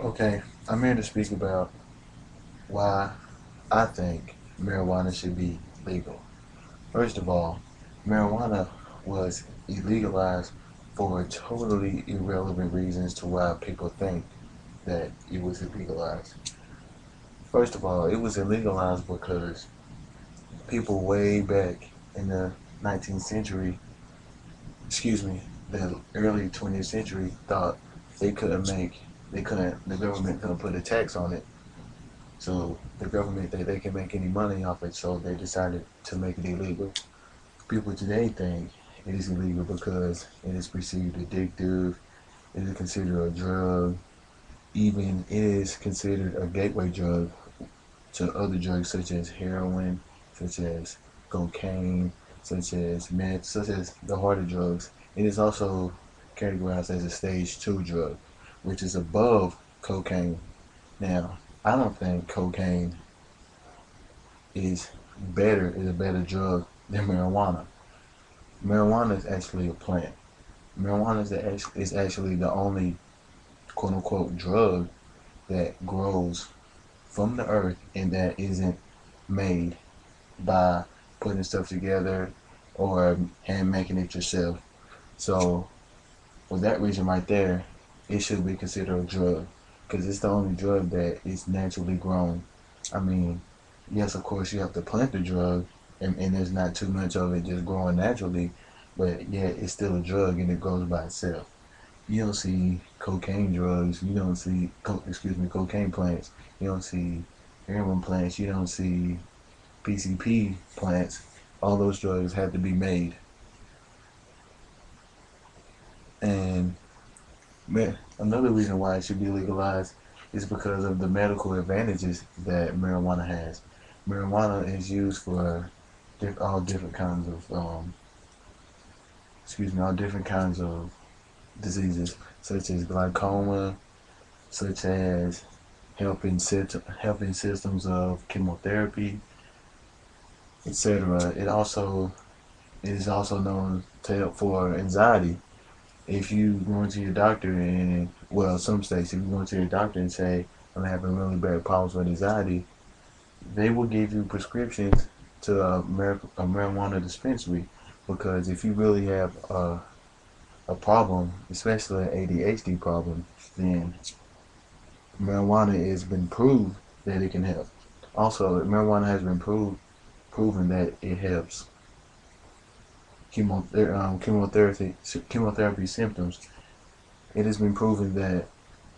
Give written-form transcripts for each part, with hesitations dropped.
Okay, I'm here to speak about why I think marijuana should be legal. First of all, marijuana was illegalized for totally irrelevant reasons to why people think that it was illegalized. First of all, it was illegalized because people way back in the 19th century, excuse me, the early 20th century thought they couldn't make, the government couldn't put a tax on it. So the government they can make any money off it, so they decided to make it illegal. People today think it is illegal because it is perceived addictive, it is considered a drug, even it is considered a gateway drug to other drugs such as heroin, such as cocaine, such as meth, such as the harder drugs. It is also categorized as a stage 2 drug, which is above cocaine. Now, I don't think cocaine is a better drug than marijuana. Marijuana is actually a plant. Is actually the only quote unquote drug that grows from the earth and that isn't made by putting stuff together or hand making it yourself. So for that reason right there, it should be considered a drug because it's the only drug that is naturally grown. I mean, yes, of course you have to plant the drug, and there's not too much of it just growing naturally, but yeah, it's still a drug and it grows by itself. You don't see cocaine drugs. You don't see, cocaine plants. You don't see heroin plants. You don't see PCP plants. All those drugs have to be made. And another reason why it should be legalized is because of the medical advantages that marijuana has. Marijuana is used for all different kinds of, all different kinds of diseases, such as glaucoma, such as helping systems of chemotherapy, etc. It is also known to help for anxiety. If you go into your doctor and well, some states, if you go into your doctor and say I'm having really bad problems with anxiety, they will give you prescriptions to a marijuana dispensary because if you really have a problem, especially an ADHD problem, then marijuana has been proved that it can help. Also, marijuana has been proven that it helps chemotherapy symptoms. It has been proven that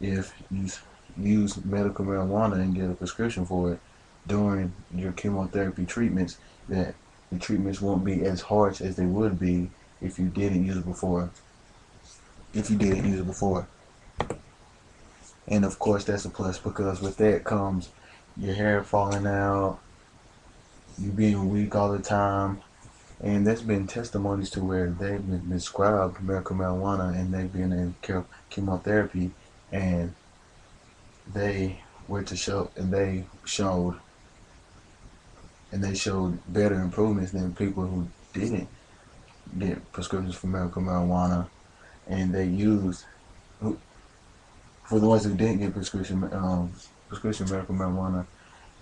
if you use medical marijuana and get a prescription for it during your chemotherapy treatments, that the treatments won't be as harsh as they would be if you didn't use it before. If you didn't use it before, and of course that's a plus because with that comes your hair falling out, you being weak all the time, and there's been testimonies to where they've been prescribed medical marijuana and they've been in chemotherapy, and they were to show and they showed better improvements than people who didn't get prescriptions for medical marijuana, and they used for the ones who didn't get prescription medical marijuana,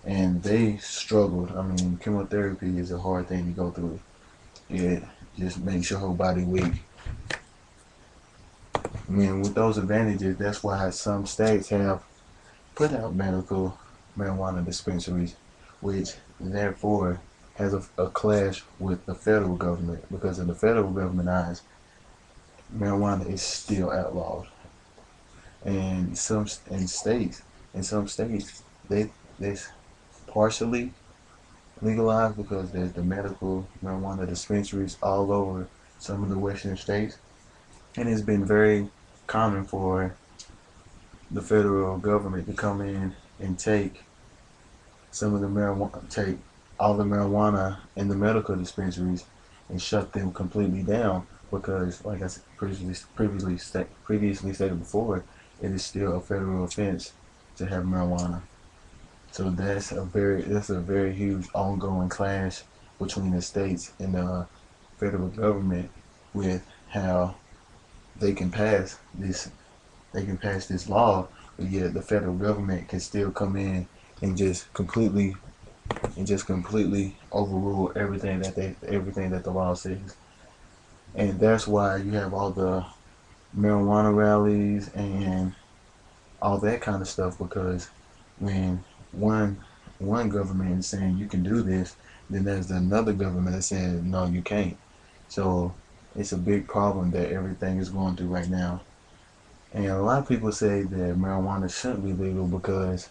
and they struggled. I mean, chemotherapy is a hard thing to go through. It just makes your whole body weak. I mean, with those advantages, that's why some states have put out medical marijuana dispensaries, which therefore has a clash with the federal government because in the federal government eyes, marijuana is still outlawed, and in some states, they partially legalized because there's the medical marijuana dispensaries all over some of the western states, and it's been very common for the federal government to come in and take all the marijuana in the medical dispensaries and shut them completely down because, like I previously stated before, it is still a federal offense to have marijuana. So that's a very huge ongoing clash between the states and the federal government with how they can pass this they can pass this law but yet the federal government can still come in and just completely overrule everything that the law says. And that's why you have all the marijuana rallies and all that kind of stuff, because when one one government is saying you can do this, then there's another government that's saying no, you can't. So it's a big problem that everything is going through right now. And a lot of people say that marijuana shouldn't be legal because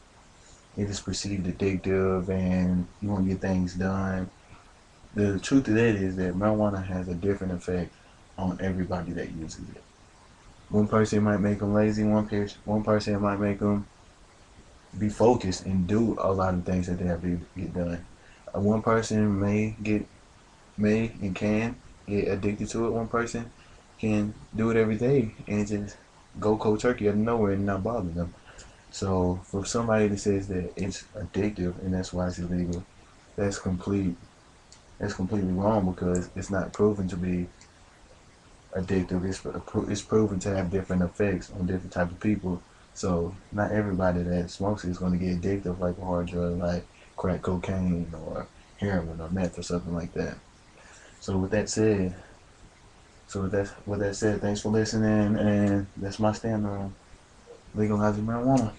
it is perceived addictive and you want to get things done. The truth of that is that marijuana has a different effect on everybody that uses it. One person might make them lazy. One person might make them be focused and do a lot of things that they have to get done. One person may and can get addicted to it. One person can do it every day and just go cold turkey out of nowhere and not bother them. So for somebody that says that it's addictive and that's why it's illegal, that's complete that's completely wrong, because it's not proven to be addictive. It's proven to have different effects on different types of people. So not everybody that smokes it is going to get addictive like a hard drug like crack cocaine or heroin or meth or something like that. So with that said, thanks for listening, and that's my stand on legalizing marijuana.